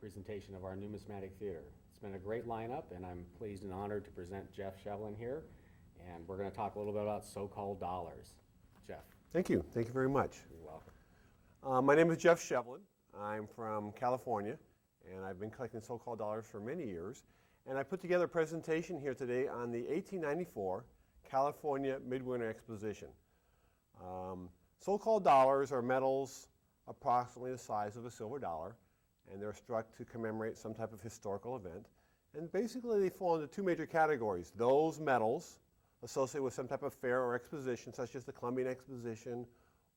presentation of our numismatic theater. It's been a great lineup, and I'm pleased and honored to present Jeff Shevlin here, and we're going to talk a little bit about so-called dollars. Jeff. Thank you. Thank you very much. You're welcome. My name is Jeff Shevlin. I'm from California, and I've been collecting so-called dollars for many years. And I put together a presentation here today on the 1894 California Midwinter Exposition. So-called dollars are medals approximately the size of a silver dollar, and they're struck to commemorate some type of historical event. And basically they fall into two major categories. Those medals associated with some type of fair or exposition, such as the Columbian Exposition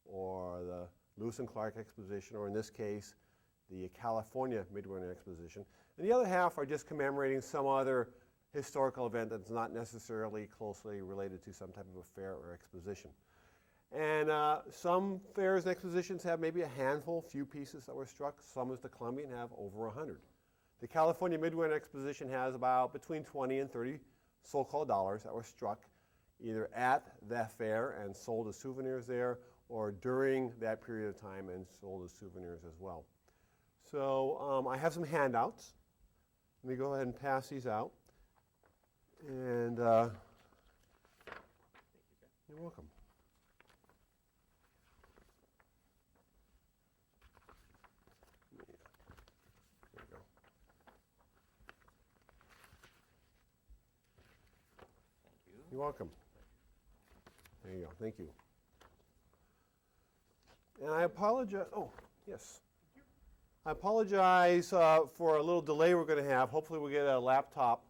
or the Lewis and Clark Exposition, or in this case, the California Midwinter Exposition. And the other half are just commemorating some other historical event that's not necessarily closely related to some type of a fair or exposition. And some fairs and expositions have maybe a handful, few pieces that were struck. Some, as the Columbian, have over 100. The California Midwinter Exposition has about between 20 and 30 so-called dollars that were struck either at that fair and sold as souvenirs there, or during that period of time and sold as souvenirs as well. So I have some handouts. Let me go ahead and pass these out. And you're welcome. There you go. Thank you. You're welcome. There you go. Thank you. And I apologize. Oh, yes. I apologize for a little delay we're going to have. Hopefully we'll get a laptop.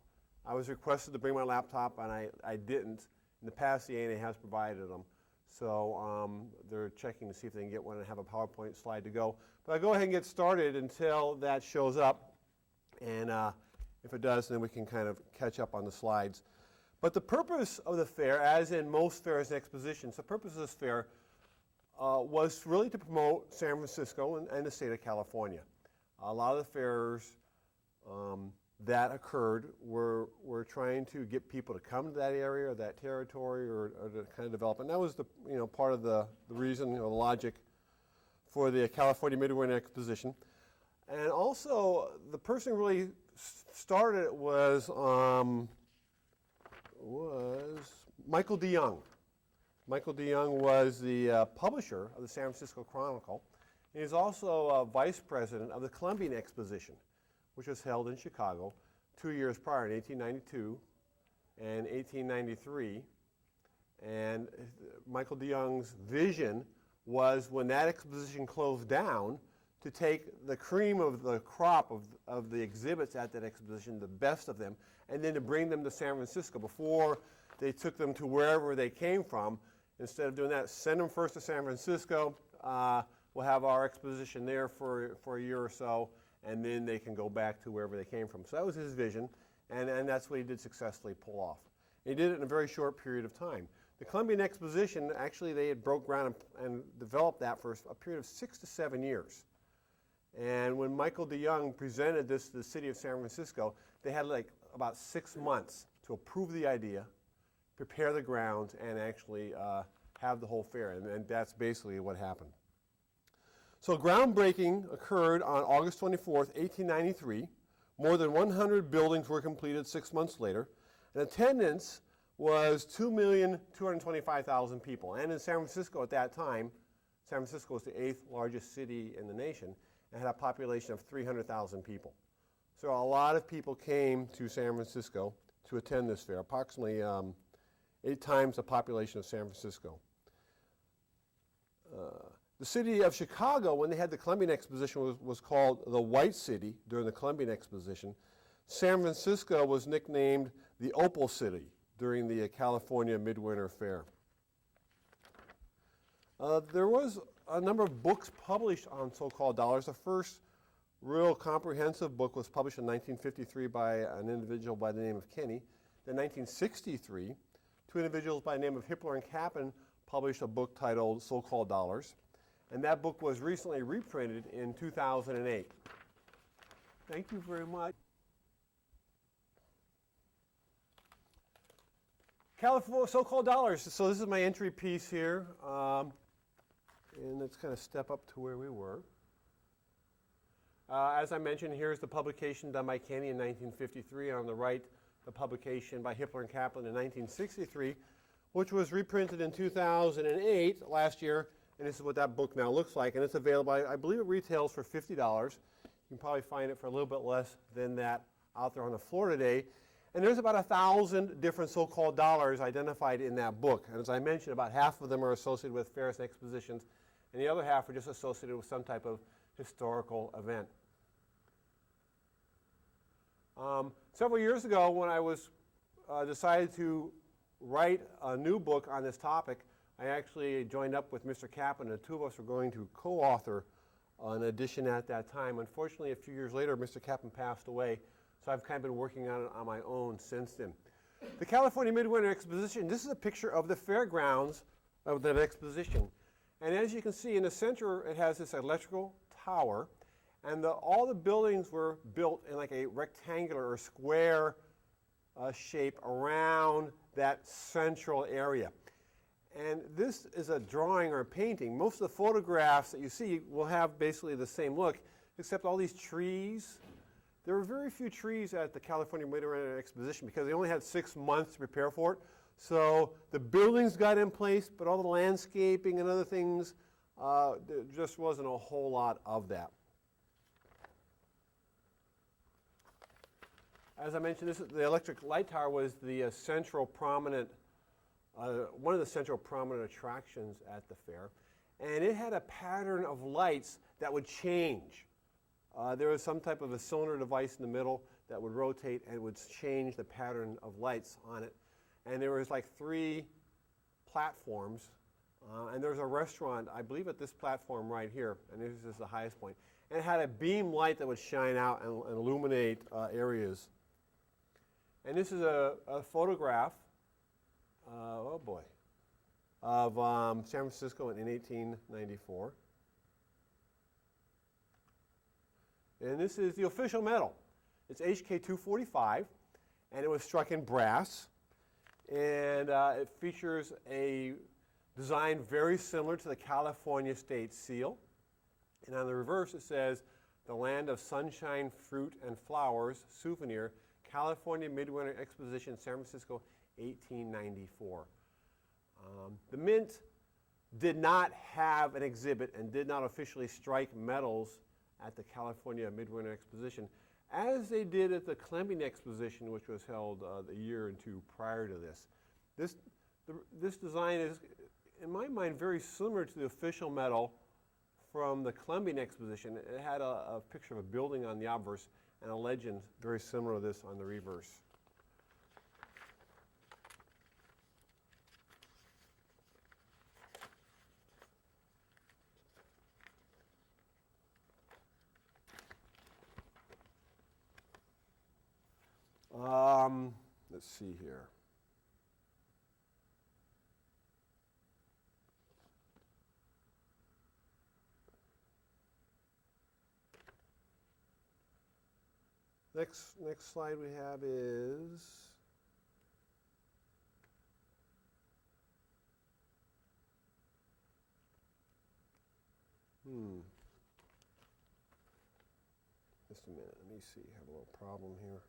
I was requested to bring my laptop, and I didn't. In the past, the ANA has provided them. So they're checking to see if they can get one and have a PowerPoint slide to go. But I'll go ahead and get started until that shows up. And if it does, then we can kind of catch up on the slides. But the purpose of the fair, as in most fairs and expositions, the purpose of this fair was really to promote San Francisco and the state of California. A lot of the fairs that occurred were trying to get people to come to that area or that territory or to kind of develop. And that was the part of the reason, the logic for the California Midwinter Exposition. And also, the person who really started it was Michael DeYoung. Michael DeYoung was the publisher of the San Francisco Chronicle. He is also vice president of the Columbian Exposition, which was held in Chicago 2 years prior, in 1892 and 1893. And Michael DeYoung's vision was, when that exposition closed down, to take the cream of the crop of the exhibits at that exposition, the best of them, and then to bring them to San Francisco before they took them to wherever they came from. Instead of doing that, send them first to San Francisco. We'll have our exposition there for a year or so, and then they can go back to wherever they came from. So that was his vision, and that's what he did successfully pull off. And he did it in a very short period of time. The Columbian Exposition, actually, they had broke ground and developed that for a period of 6 to 7 years. And when Michael DeYoung presented this to the city of San Francisco, they had like about 6 months to approve the idea, prepare the grounds, and actually have the whole fair. And that's basically what happened. So groundbreaking occurred on August 24th, 1893. More than 100 buildings were completed 6 months later. And attendance was 2,225,000 people. And in San Francisco at that time, San Francisco was the 8th largest city in the nation and had a population of 300,000 people. So a lot of people came to San Francisco to attend this fair, approximately 8 times the population of San Francisco. The city of Chicago, when they had the Columbian Exposition, was called the White City during the Columbian Exposition. San Francisco was nicknamed the Opal City during the California Midwinter Fair. There was a number of books published on so-called dollars. The first real comprehensive book was published in 1953 by an individual by the name of Kenny. In 1963, 2 individuals by the name of Hippler and Kaplan published a book titled So-Called Dollars. And that book was recently reprinted in 2008. Thank you very much. California so-called dollars. So this is my entry piece here. And let's kind of step up to where we were. As I mentioned, here's the publication done by Kenny in 1953, and on the right, the publication by Hippler and Kaplan in 1963, which was reprinted in 2008, last year, and this is what that book now looks like, and it's available, I believe it retails for $50. You can probably find it for a little bit less than that out there on the floor today. And there's about 1,000 different so-called dollars identified in that book. And as I mentioned, about half of them are associated with fairs and expositions, and the other half are just associated with some type of historical event. Several years ago, when I was decided to write a new book on this topic, I actually joined up with Mr. Kaplan, and the two of us were going to co-author an edition at that time. Unfortunately, a few years later, Mr. Kaplan passed away, so I've kind of been working on it on my own since then. The California Midwinter Exposition, this is a picture of the fairgrounds of that exposition. And as you can see, in the center, it has this electrical tower, and all the buildings were built in like a rectangular or square shape around that central area. And this is a drawing or a painting. Most of the photographs that you see will have basically the same look, except all these trees. There were very few trees at the California Midwinter Exposition because they only had 6 months to prepare for it. So the buildings got in place, but all the landscaping and other things, there just wasn't a whole lot of that. As I mentioned, the electric light tower was the central prominent, one of the central prominent attractions at the fair. And it had a pattern of lights that would change. There was some type of a cylinder device in the middle that would rotate and would change the pattern of lights on it. And there was like 3 platforms. And there was a restaurant, I believe, at this platform right here. And this is the highest point. And it had a beam light that would shine out and illuminate areas. And this is a photograph, oh boy, of San Francisco in 1894. And this is the official medal. It's HK 245, and it was struck in brass. And it features a design very similar to the California State Seal. And on the reverse it says, "The Land of Sunshine, Fruit, and Flowers, Souvenir, California Midwinter Exposition, San Francisco, 1894. The Mint did not have an exhibit and did not officially strike medals at the California Midwinter Exposition, as they did at the Columbia Exposition, which was held a year or 2 prior to this. This design is, in my mind, very similar to the official medal from the Columbia Exposition. It had a picture of a building on the obverse and a legend very similar to this on the reverse. Let's see here. Next slide we have is just a minute, let me see, I have a little problem here.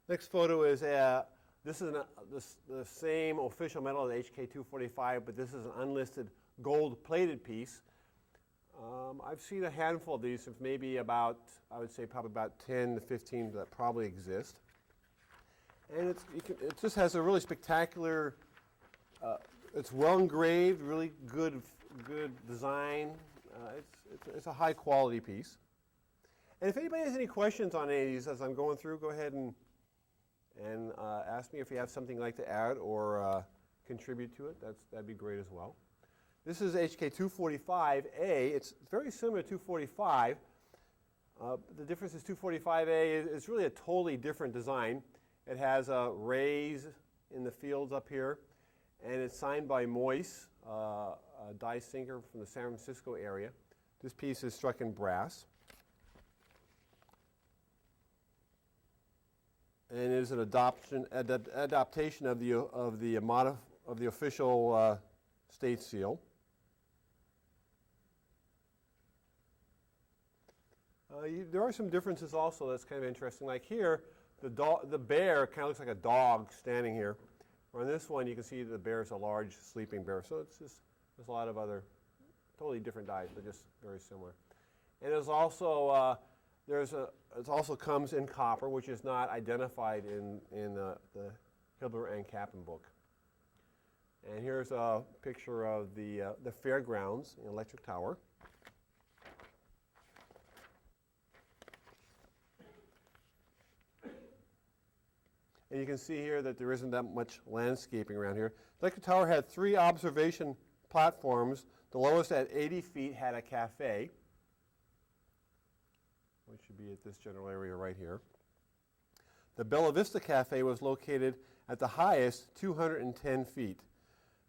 Next photo is this is the same official medal as HK 245, but this is an unlisted gold-plated piece. I've seen a handful of these, maybe about, I would say probably about 10 to 15 that probably exist. And it just has a really spectacular, it's well engraved, really good design. It's a high quality piece. And if anybody has any questions on any of these as I'm going through, go ahead and ask me if you have something you'd like to add or contribute to it. That'd be great as well. This is HK 245A. It's very similar to 245. The difference is 245A is really a totally different design. It has rays in the fields up here, and it's signed by Moyse, a die sinker from the San Francisco area. This piece is struck in brass. And is an adaptation of the official state seal. There are some differences also that's kind of interesting. Like here, the bear kind of looks like a dog standing here. On this one, you can see the bear is a large sleeping bear. So it's just, there's a lot of other totally different dies, but just very similar. And there's also it also comes in copper, which is not identified in the Hibbeler and Kaplan book. And here's a picture of the fairgrounds, the electric tower. And you can see here that there isn't that much landscaping around here. The electric tower had 3 observation platforms. The lowest at 80 feet had a cafe, which should be at this general area right here. The Bella Vista Cafe was located at the highest, 210 feet.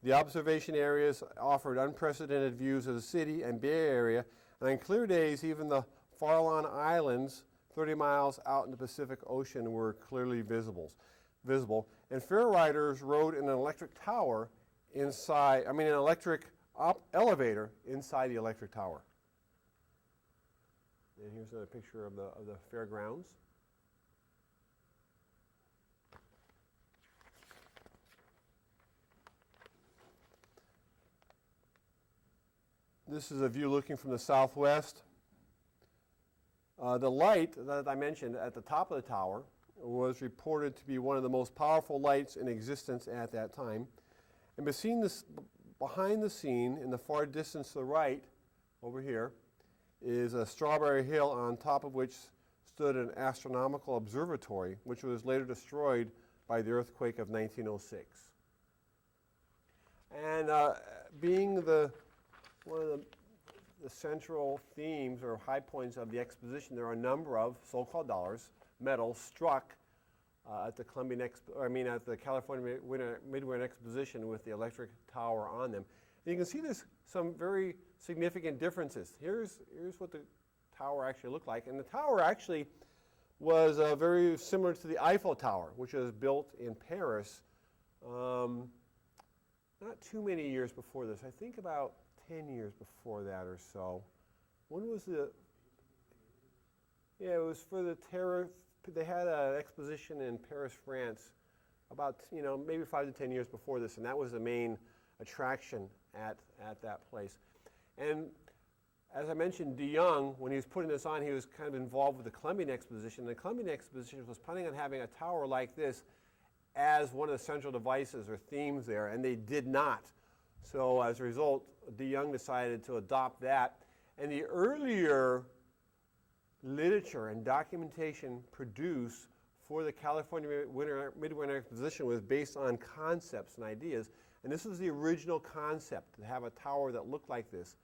The observation areas offered unprecedented views of the city and Bay Area, and on clear days, even the Farallon Islands, 30 miles out in the Pacific Ocean, were clearly visible. And fair riders rode in an electric tower inside, an electric elevator inside the electric tower. And here's another picture of the fairgrounds. This is a view looking from the southwest. The light that I mentioned at the top of the tower was reported to be one of the most powerful lights in existence at that time. And behind the scene, in the far distance to the right, over here, is a Strawberry Hill, on top of which stood an astronomical observatory, which was later destroyed by the earthquake of 1906. And being one of the central themes or high points of the exposition, there are a number of so-called dollars, medals, struck at the California Midwinter Exposition with the electric tower on them. And you can see there's some very significant differences. Here's what the tower actually looked like. And the tower actually was very similar to the Eiffel Tower, which was built in Paris not too many years before this. I think about 10 years before that or so. When was the... Yeah, it was for the terror. They had an exposition in Paris, France, about maybe 5 to 10 years before this, and that was the main attraction at that place. And as I mentioned, de Young, when he was putting this on, he was kind of involved with the Columbian Exposition. The Columbian Exposition was planning on having a tower like this as one of the central devices or themes there, and they did not. So as a result, de Young decided to adopt that. And the earlier literature and documentation produced for the California Midwinter Exposition was based on concepts and ideas. And this was the original concept, to have a tower that looked like this.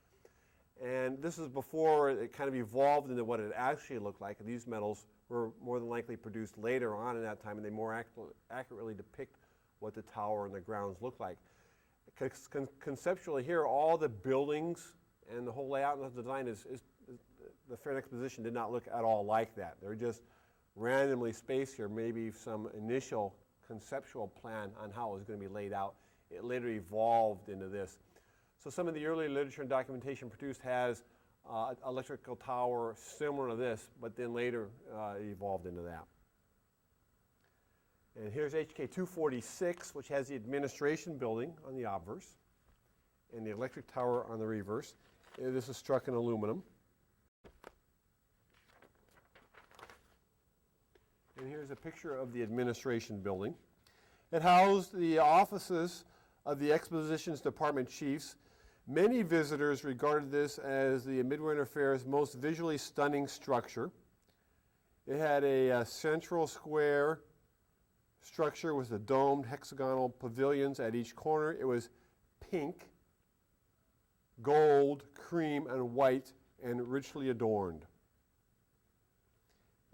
And this is before it kind of evolved into what it actually looked like. And these medals were more than likely produced later on in that time, and they more accurately depict what the tower and the grounds look like. Conceptually here, all the buildings and the whole layout and the design the Fair Exposition did not look at all like that. They're just randomly spaced here, maybe some initial conceptual plan on how it was going to be laid out. It later evolved into this. So some of the early literature and documentation produced has electrical tower similar to this, but then later it evolved into that. And here's HK 246, which has the administration building on the obverse and the electric tower on the reverse. This is struck in aluminum. And here's a picture of the administration building. It housed the offices of the exposition's department chiefs. Many visitors regarded this as the Midwinter Fair's most visually stunning structure. It had a central square structure with the domed hexagonal pavilions at each corner. It was pink. gold, cream, and white, and richly adorned.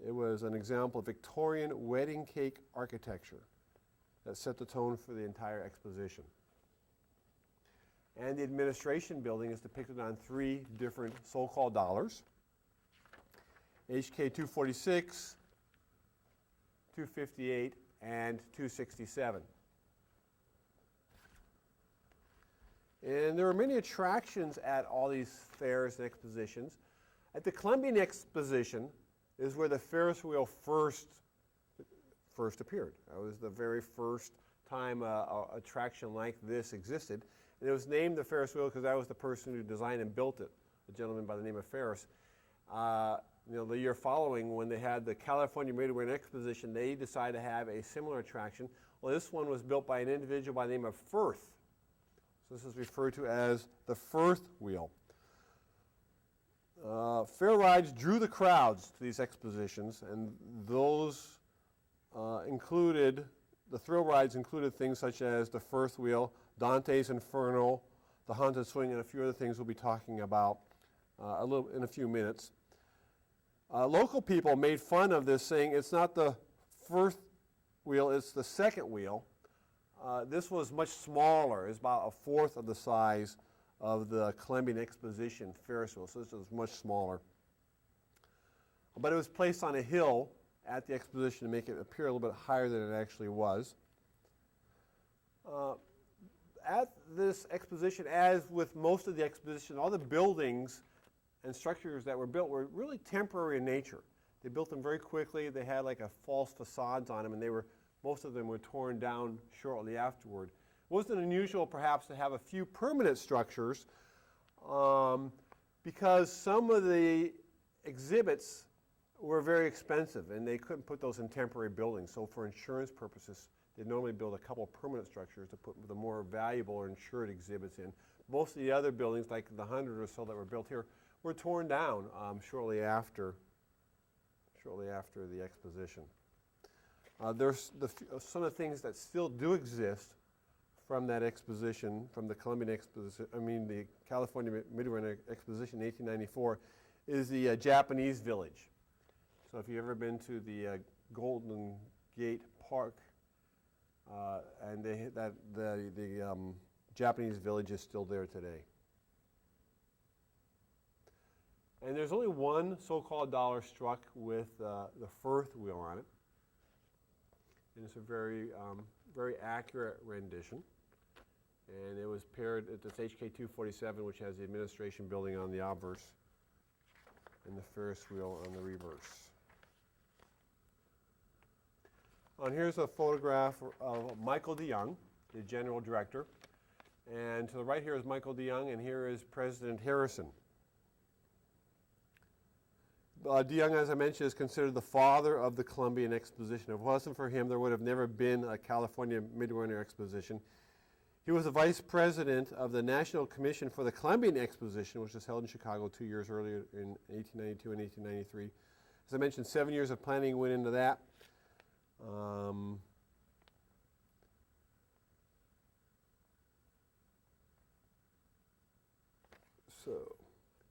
It was an example of Victorian wedding cake architecture that set the tone for the entire exposition. And the administration building is depicted on 3 different so-called dollars: HK 246, 258, and 267. And there are many attractions at all these fairs and expositions. At the Columbian Exposition is where the Ferris wheel first appeared. That was the very first time an attraction like this existed. And it was named the Ferris wheel because that was the person who designed and built it, a gentleman by the name of Ferris. The year following, when they had the California Midwinter Exposition, they decided to have a similar attraction. Well, this one was built by an individual by the name of Firth. So this is referred to as the Firth wheel. Fair rides drew the crowds to these expositions, and those the thrill rides included things such as the Firth wheel, Dante's Inferno, the Haunted Swing, and a few other things we'll be talking about in a few minutes. Local people made fun of this, saying it's not the Firth wheel, it's the second wheel. This was much smaller. It's about a fourth of the size of the Columbian Exposition Ferris wheel, so this was much smaller. But it was placed on a hill at the exposition to make it appear a little bit higher than it actually was. At this exposition, as with most of the exposition, all the buildings and structures that were built were really temporary in nature. They built them very quickly. They had like a false facades on them, and most of them were torn down shortly afterward. It wasn't unusual, perhaps, to have a few permanent structures because some of the exhibits were very expensive, and they couldn't put those in temporary buildings. So for insurance purposes, they'd normally build a couple of permanent structures to put the more valuable or insured exhibits in. Most of the other buildings, like the 100 or so that were built here, were torn down shortly after the exposition. There's some of the things that still do exist from that exposition, from the the California Midwinter Exposition in 1894, is the Japanese Village. So if you've ever been to the Golden Gate Park, and the Japanese Village is still there today. And there's only one so-called dollar struck with the Firth wheel on it. And it's a very, very accurate rendition. And it was paired at this HK 247, which has the administration building on the obverse and the Ferris wheel on the reverse. Here's a photograph of Michael DeYoung, the general director. And to the right here is Michael DeYoung, and here is President Harrison. DeYoung, as I mentioned, is considered the father of the Columbian Exposition. If it wasn't for him, there would have never been a California Midwinter Exposition. He was the vice president of the National Commission for the Columbian Exposition, which was held in Chicago 2 years earlier in 1892 and 1893. As I mentioned, 7 years of planning went into that.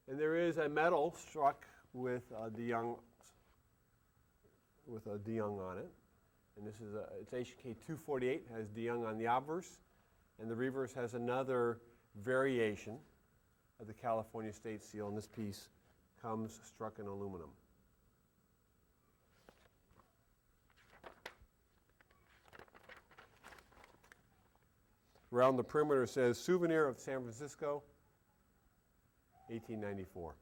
And there is a medal struck with DeYoung on it, and this is it's HK 248, has DeYoung on the obverse, and the reverse has another variation of the California State Seal, and this piece comes struck in aluminum. Around the perimeter says Souvenir of San Francisco, 1894.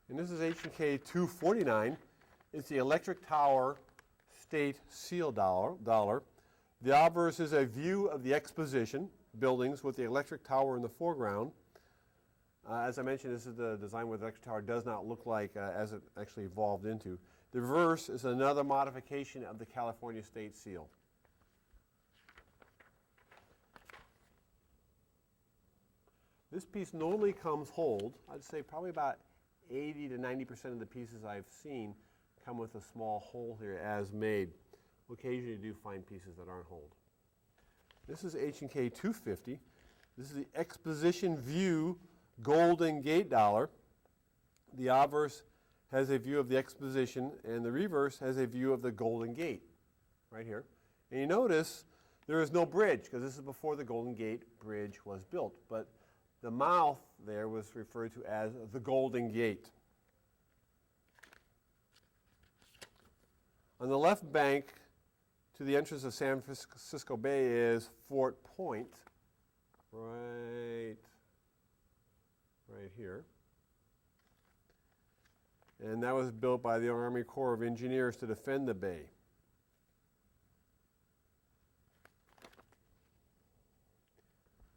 And this is HK 249. It's the Electric Tower State Seal dollar. The obverse is a view of the exposition buildings with the electric tower in the foreground. As I mentioned, this is the design where the electric tower does not look like as it actually evolved into. The reverse is another modification of the California State Seal. This piece normally comes whole. I'd say probably about 80 to 90% of the pieces I've seen come with a small hole here as made. Occasionally you do find pieces that aren't holed. This is H&K 250. This is the Exposition View Golden Gate dollar. The obverse has a view of the Exposition, and the reverse has a view of the Golden Gate, right here. And you notice there is no bridge, because this is before the Golden Gate Bridge was built. But the mouth there was referred to as the Golden Gate. On the left bank to the entrance of San Francisco Bay is Fort Point, right here. And that was built by the Army Corps of Engineers to defend the bay.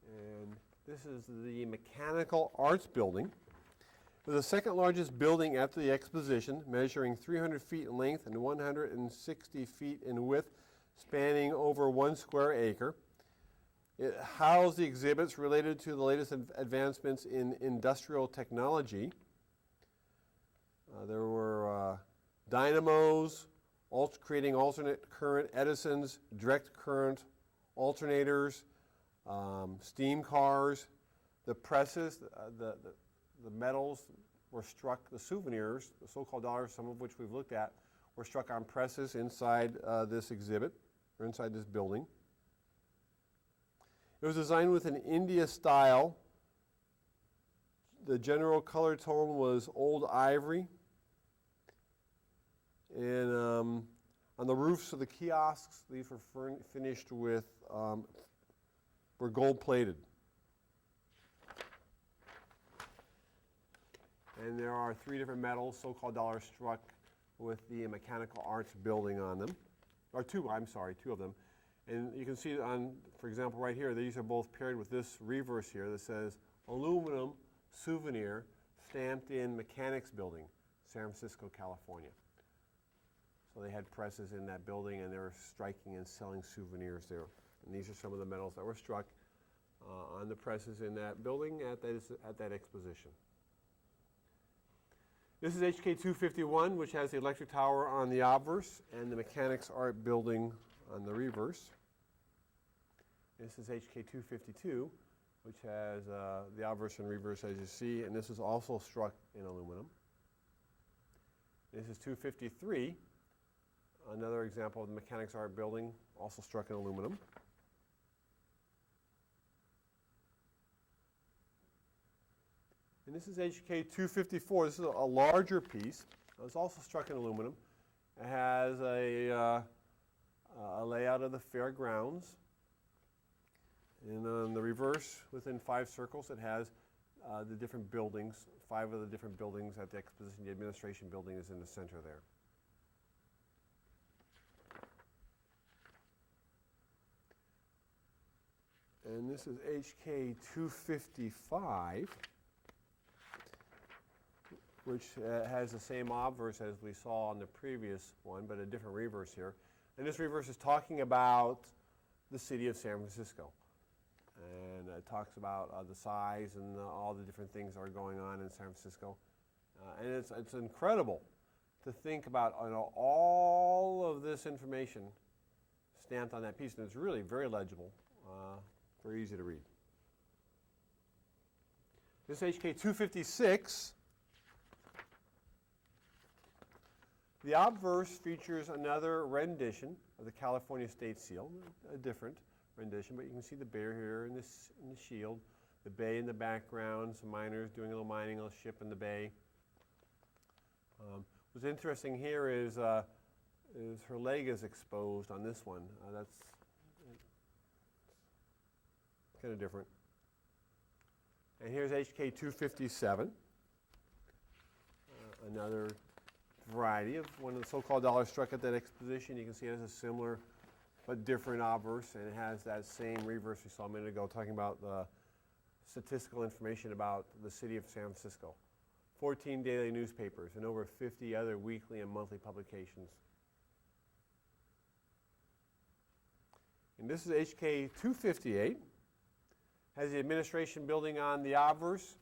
And this is the Mechanical Arts Building. It was the second largest building after the Exposition, measuring 300 feet in length and 160 feet in width, spanning over 1 square acre. It housed the exhibits related to the latest advancements in industrial technology. There were dynamos, creating alternate current Edisons, direct current alternators, steam cars, the presses, the metals were struck, the souvenirs, the so-called dollars, some of which we've looked at, were struck on presses inside this exhibit, or inside this building. It was designed with an India style. The general color tone was old ivory. And on the roofs of the kiosks, these were finished with, were gold plated. And there are 3 different metals, so-called dollars, struck with the Mechanical Arts Building on them. Or 2 of them. And you can see on, for example, right here, these are both paired with this reverse here that says aluminum souvenir stamped in Mechanics Building, San Francisco, California. So they had presses in that building, and they were striking and selling souvenirs there. And these are some of the metals that were struck on the presses in that building at that exposition. This is HK 251, which has the electric tower on the obverse and the Mechanics Art Building on the reverse. This is HK 252, which has the obverse and reverse, as you see, and this is also struck in aluminum. This is 253, another example of the Mechanics Art Building, also struck in aluminum. And this is HK 254. This is a larger piece. It's also struck in aluminum. It has a layout of the fairgrounds. And on the reverse, within 5 circles, it has the different buildings, 5 of the different buildings at the exposition. The administration building is in the center there. And this is HK 255. Which has the same obverse as we saw on the previous one, but a different reverse here. And this reverse is talking about the city of San Francisco. And it talks about the size and all the different things that are going on in San Francisco. And it's incredible to think about all of this information stamped on that piece. And it's really very legible, very easy to read. This HK 256. The obverse features another rendition of the California State Seal, a different rendition, but you can see the bear here in the shield, the bay in the background, some miners doing a little mining, a little ship in the bay. What's interesting here is her leg is exposed on this one. That's kind of different. And here's HK 257, another variety of one of the so-called dollars struck at that exposition. You can see it has a similar but different obverse, and it has that same reverse we saw a minute ago, talking about the statistical information about the city of San Francisco. 14 daily newspapers and over 50 other weekly and monthly publications. And this is HK 258. Has the administration building on the obverse.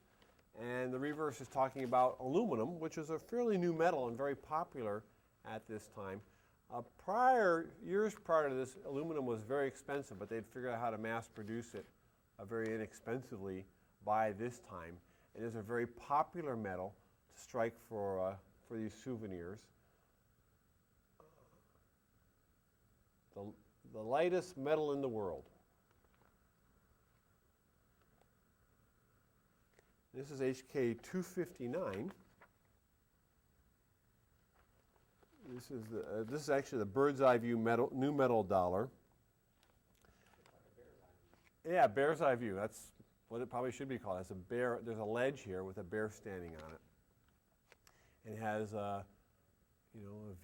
And the reverse is talking about aluminum, which is a fairly new metal and very popular at this time. Years prior to this, aluminum was very expensive, but they'd figured out how to mass produce it very inexpensively by this time. It is a very popular metal to strike for these souvenirs. The lightest metal in the world. This is HK 259. This is actually the bird's eye view metal, new metal dollar. Yeah, bear's eye view. That's what it probably should be called. It's a bear. There's a ledge here with a bear standing on it. It has a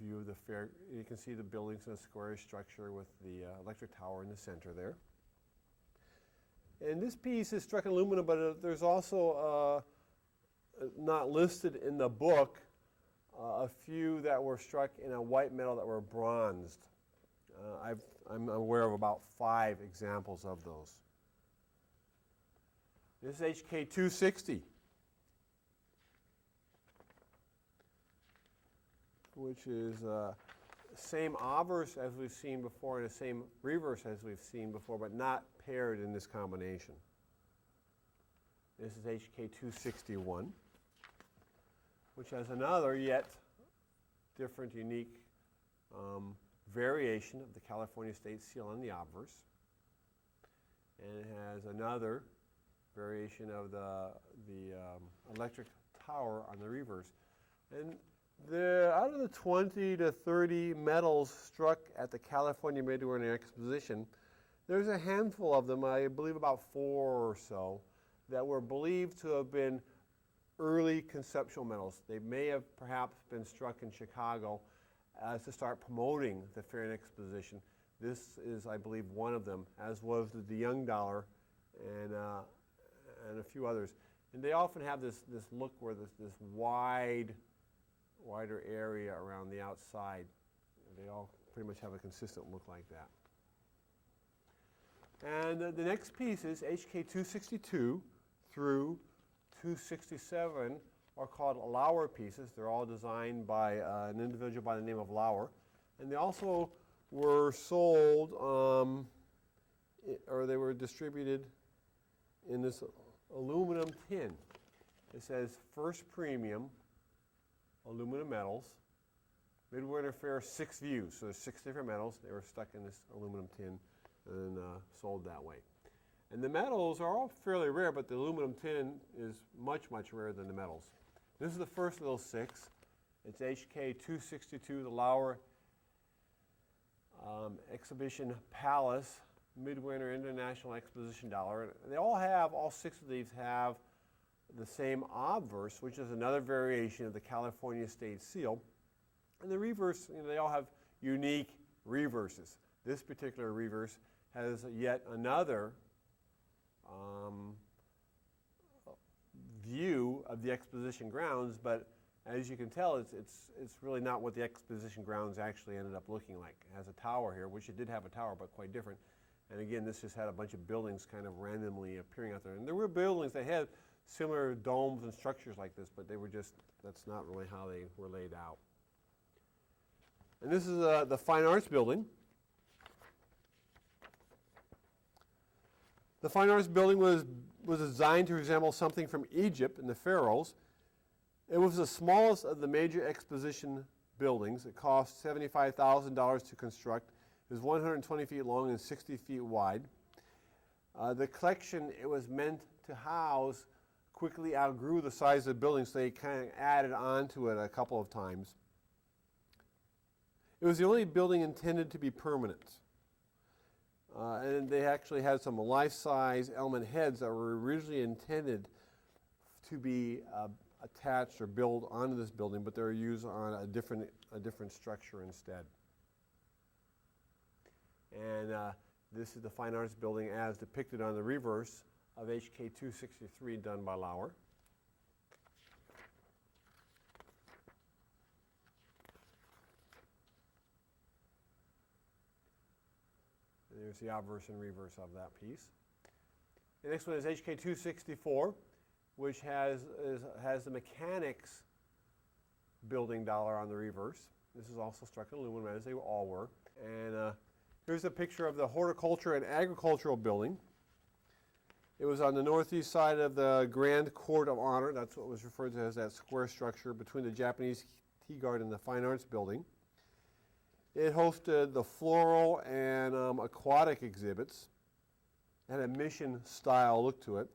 view of the fair. You can see the buildings in a squarish structure with the electric tower in the center there. And this piece is struck in aluminum, but there's also not listed in the book a few that were struck in a white metal that were bronzed. I'm aware of about 5 examples of those. This is HK 260, which is same obverse as we've seen before and the same reverse as we've seen before, but not paired in this combination. This is HK 261, which has another yet different, unique variation of the California state seal on the obverse. And it has another variation of the electric tower on the reverse. And out of the 20 to 30 medals struck at the California Midwinter Exposition, there's a handful of them, I believe about 4 or so, that were believed to have been early conceptual medals. They may have perhaps been struck in Chicago to start promoting the Fair and Exposition. This is, I believe, one of them, as was the DeYoung dollar and a few others. And they often have this look where this wider area around the outside. They all pretty much have a consistent look like that. And the next pieces, HK 262 through 267, are called Lauer pieces. They're all designed by an individual by the name of Lauer. And they also were sold, or they were distributed in this aluminum tin. It says First Premium Aluminum Metals, Midwinter Fair 6 views. So there's 6 different metals. They were stuck in this aluminum tin and sold that way. And the metals are all fairly rare, but the aluminum tin is much, much rarer than the metals. This is the first of those 6. It's HK 262, the Lauer Exhibition Palace Midwinter International Exposition dollar. And all 6 of these have the same obverse, which is another variation of the California state seal. And the reverse, they all have unique reverses. This particular reverse has yet another view of the exposition grounds, but as you can tell, it's really not what the exposition grounds actually ended up looking like. It has a tower here, which it did have a tower, but quite different. And again, this just had a bunch of buildings kind of randomly appearing out there. And there were buildings that had similar domes and structures like this, but they were just, that's not really how they were laid out. And this is the Fine Arts Building. The Fine Arts Building was designed to resemble something from Egypt and the pharaohs. It was the smallest of the major exposition buildings. It cost $75,000 to construct. It was 120 feet long and 60 feet wide. The collection it was meant to house quickly outgrew the size of the building, so they kind of added on to it a couple of times. It was the only building intended to be permanent. And they actually had some life-size element heads that were originally intended to be attached or built onto this building, but they were used on a different structure instead. And this is the Fine Arts Building as depicted on the reverse of HK 263 done by Lauer. And there's the obverse and reverse of that piece. The next one is HK 264, which has the mechanics building dollar on the reverse. This is also struck in aluminum, as they all were. And here's a picture of the horticulture and agricultural building. It was on the northeast side of the Grand Court of Honor. That's what was referred to as that square structure between the Japanese Tea Garden and the Fine Arts Building. It hosted the floral and aquatic exhibits. It had a mission-style look to it.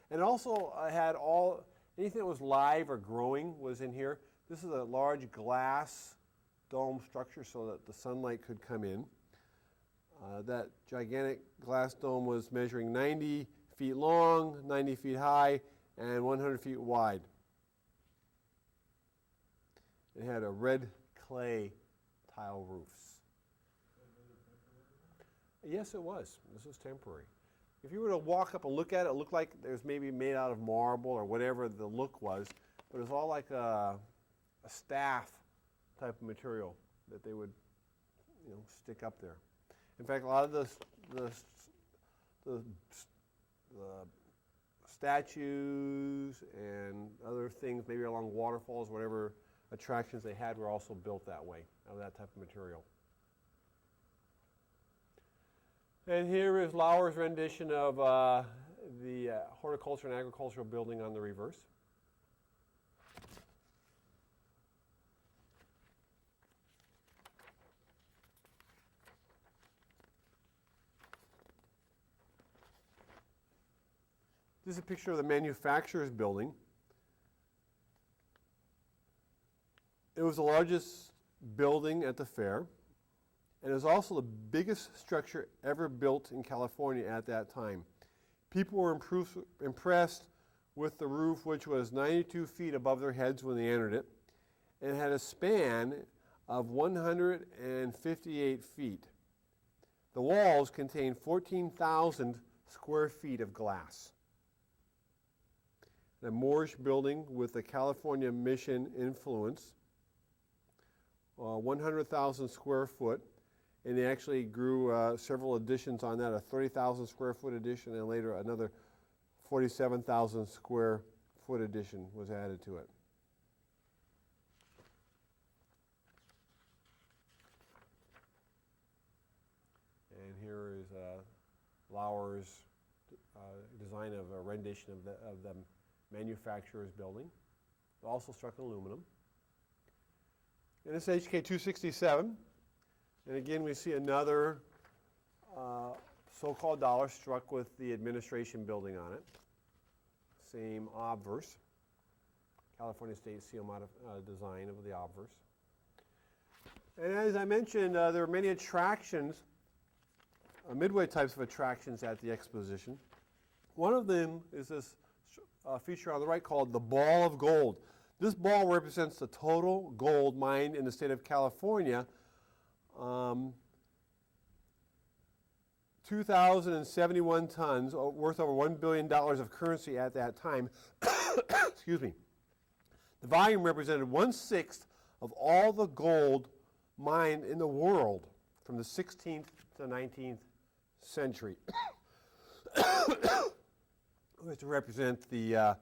And also had anything that was live or growing was in here. This is a large glass dome structure so that the sunlight could come in. That gigantic glass dome was measuring 90 feet long, 90 feet high, and 100 feet wide. It had a red clay tile roofs. Yes, it was. This was temporary. If you were to walk up and look at it, it looked like it was maybe made out of marble or whatever the look was, but it was all like a staff type of material that they would, stick up there. In fact, a lot of the statues and other things, maybe along waterfalls, whatever attractions they had, were also built that way, out of that type of material. And here is Lauer's rendition of the Horticulture and Agricultural Building on the reverse. This is a picture of the manufacturer's building. It was the largest building at the fair, and it was also the biggest structure ever built in California at that time. People were impressed with the roof, which was 92 feet above their heads when they entered it, and it had a span of 158 feet. The walls contained 14,000 square feet of glass. A Moorish building with a California mission influence, 100,000 square foot, and they actually grew several additions on that, a 30,000 square foot addition, and later another 47,000 square foot addition was added to it. And here is Lauer's design of a rendition of the manufacturer's building, also struck in aluminum. And it's HK 267, and again we see another so-called dollar struck with the administration building on it. Same obverse, California State Seal design of the obverse. And as I mentioned, there are many attractions, midway types of attractions at the exposition. One of them is this feature on the right called the Ball of Gold. This ball represents the total gold mined in the state of California. 2,071 tons, worth over $1 billion of currency at that time. Excuse me. The volume represented 1/6 of all the gold mined in the world from the 16th to 19th century. To represent it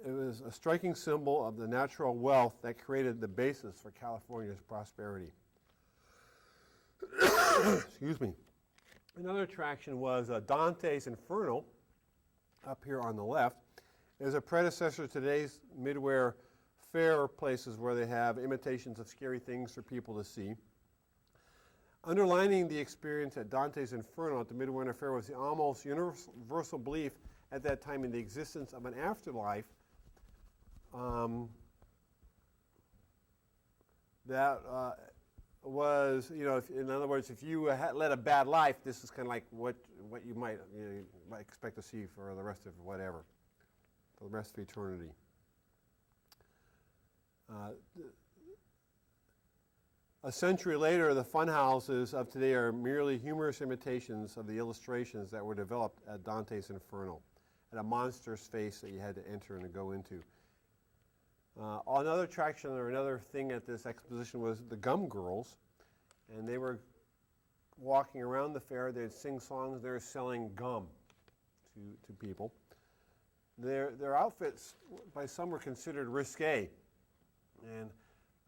was a striking symbol of the natural wealth that created the basis for California's prosperity. Excuse me. Another attraction was Dante's Inferno, up here on the left. It is a predecessor to today's Midwinter Fair places where they have imitations of scary things for people to see. Underlining the experience at Dante's Inferno at the Midwinter Fair was the almost universal belief at that time in the existence of an afterlife that was, in other words, if you led a bad life, this is kind of like what you might expect to see for the rest of whatever, for the rest of eternity. A century later, the fun houses of today are merely humorous imitations of the illustrations that were developed at Dante's Inferno, at a monster's face that you had to enter and to go into. Another attraction or another thing at this exposition was the Gum Girls, and they were walking around the fair. They'd sing songs. They were selling gum to people. Their outfits, by some, were considered risque, and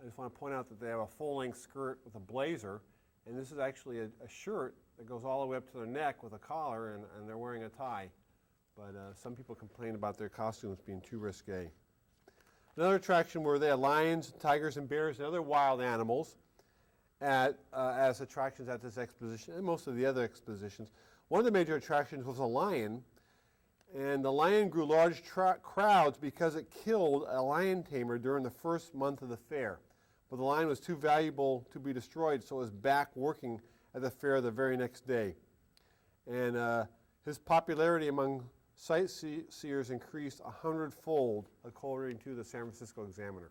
I just want to point out that they have a full-length skirt with a blazer, and this is actually a shirt that goes all the way up to their neck with a collar, and they're wearing a tie. but some people complain about their costumes being too risque. Another attraction where they had lions, tigers, and bears and other wild animals as attractions at this exposition, and most of the other expositions. One of the major attractions was a lion, and the lion grew large crowds because it killed a lion tamer during the first month of the fair. But the lion was too valuable to be destroyed, so it was back working at the fair the very next day. And his popularity among sightseers increased 100-fold, according to the San Francisco Examiner.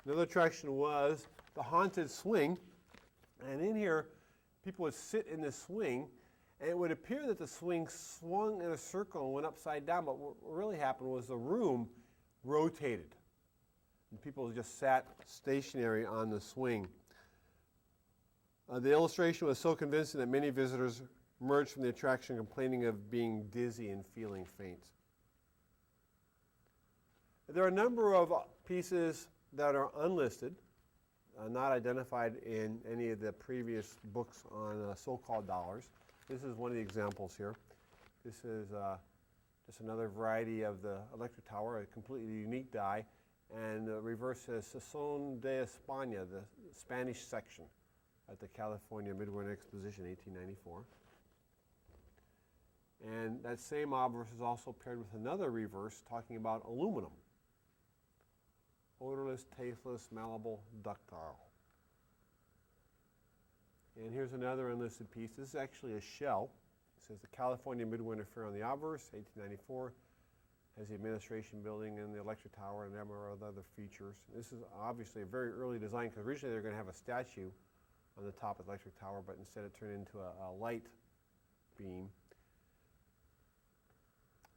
Another attraction was the haunted swing, and in here, people would sit in this swing, and it would appear that the swing swung in a circle and went upside down, but what really happened was the room rotated, and people just sat stationary on the swing. The illustration was so convincing that many visitors emerged from the attraction complaining of being dizzy and feeling faint. There are a number of pieces that are unlisted, not identified in any of the previous books on so-called dollars. This is one of the examples here. This is just another variety of the electric tower, a completely unique die, and the reverse says Sazón de España, the Spanish section at the California Midwinter Exposition, 1894. And that same obverse is also paired with another reverse talking about aluminum. Odorless, tasteless, malleable, ductile. And here's another unlisted piece. This is actually a shell. It says the California Midwinter Fair on the obverse, 1894. Has the administration building and the electric tower and a number of other features. This is obviously a very early design because originally they were going to have a statue on the top of the electric tower, but instead it turned into a light beam.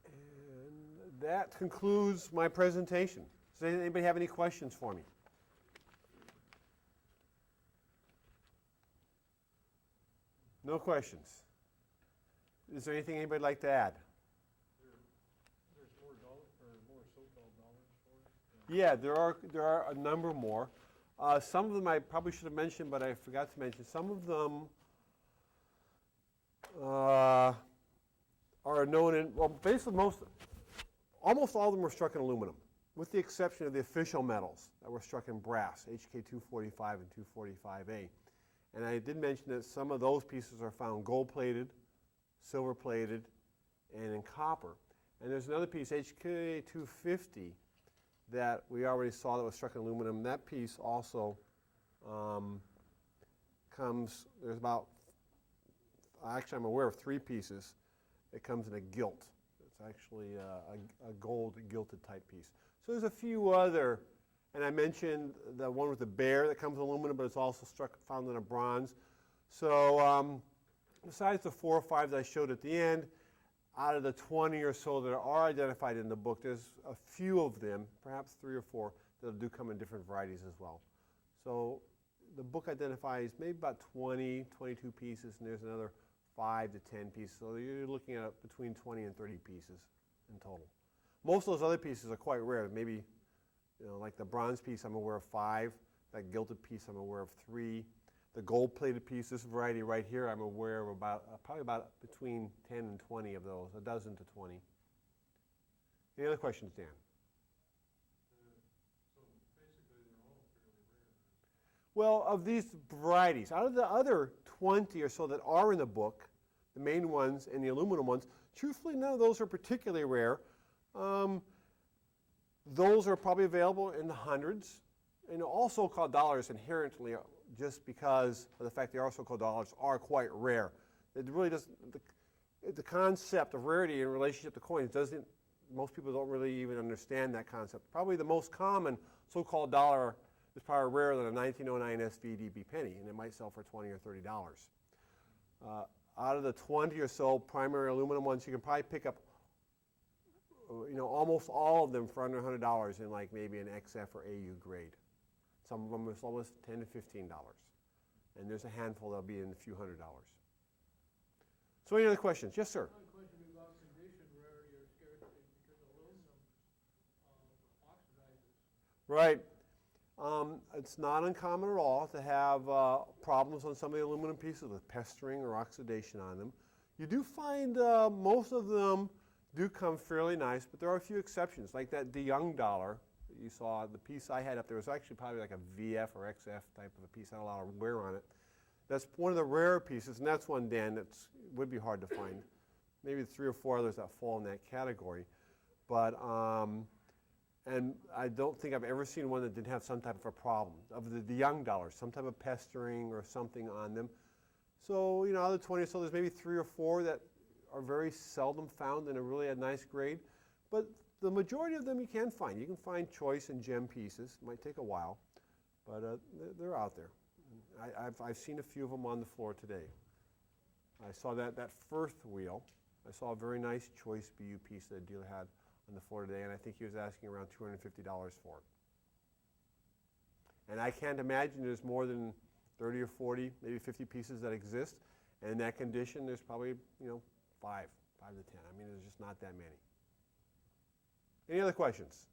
And that concludes my presentation. Does anybody have any questions for me? No questions. Is there anything anybody would like to add? There's more so-called dollars for it? Yeah, there are a number more. Some of them I probably should have mentioned, but I forgot to mention. Some of them are known in, well, basically almost all of them were struck in aluminum, with the exception of the official medals that were struck in brass, HK 245 and 245A. And I did mention that some of those pieces are found gold-plated, silver-plated, and in copper. And there's another piece, HK 250, that we already saw that was struck in aluminum. That piece also there's about, actually I'm aware of 3 pieces. It comes in a gilt. It's actually a gold gilted type piece. So there's a few other, and I mentioned the one with the bear that comes in aluminum, but it's also found in a bronze. So besides the 4 or 5 that I showed at the end, out of the 20 or so that are identified in the book, there's a few of them, perhaps 3 or 4, that do come in different varieties as well. So the book identifies maybe about 20, 22 pieces, and there's another 5 to 10 pieces. So you're looking at between 20 and 30 pieces in total. Most of those other pieces are quite rare. Maybe, like the bronze piece, I'm aware of 5. That gilded piece, I'm aware of 3. The gold-plated piece, this variety right here, I'm aware of probably about between 10 and 20 of those, a dozen to 20. Any other questions, Dan? So basically they're all fairly rare. Well, of these varieties, out of the other 20 or so that are in the book, the main ones and the aluminum ones, truthfully, none of those are particularly rare. Those are probably available in the hundreds. And all so-called dollars inherently, just because of the fact they are so-called dollars, are quite rare. It really doesn't, the concept of rarity in relationship to coins doesn't, most people don't really even understand that concept. Probably the most common so-called dollar is probably rarer than a 1909 SVDB penny, and it might sell for $20 or $30. Out of the 20 or so primary aluminum ones, you can probably pick up almost all of them for under $100 in like maybe an XF or AU grade. Some of them are almost $10 to $15. And there's a handful that'll be in a few $100s. So any other questions? Yes, sir? My question is about condition, rarity, or scarcity, because aluminum oxidizes. Right. It's not uncommon at all to have problems on some of the aluminum pieces with pestering or oxidation on them. You do find most of them do come fairly nice, but there are a few exceptions, like that DeYoung dollar that you saw. The piece I had up there was actually probably like a VF or XF type of a piece, had a lot of wear on it. That's one of the rarer pieces, and that's one, Dan, that would be hard to find. Maybe 3 or 4 others that fall in that category. But, and I don't think I've ever seen one that didn't have some type of a problem. Of the DeYoung dollars, some type of pestering or something on them. So, you know, out of the 20 or so, there's maybe 3 or 4 that are very seldom found in a really a nice grade. But the majority of them you can find. You can find choice and gem pieces. It might take a while, but they're out there. I've seen a few of them on the floor today. I saw that Firth wheel. I saw a very nice choice BU piece that a dealer had on the floor today, and I think he was asking around $250 for it. And I can't imagine there's more than 30 or 40, maybe 50 pieces that exist. And in that condition, there's probably, you know, 5 to 10. I mean, there's just not that many. Any other questions?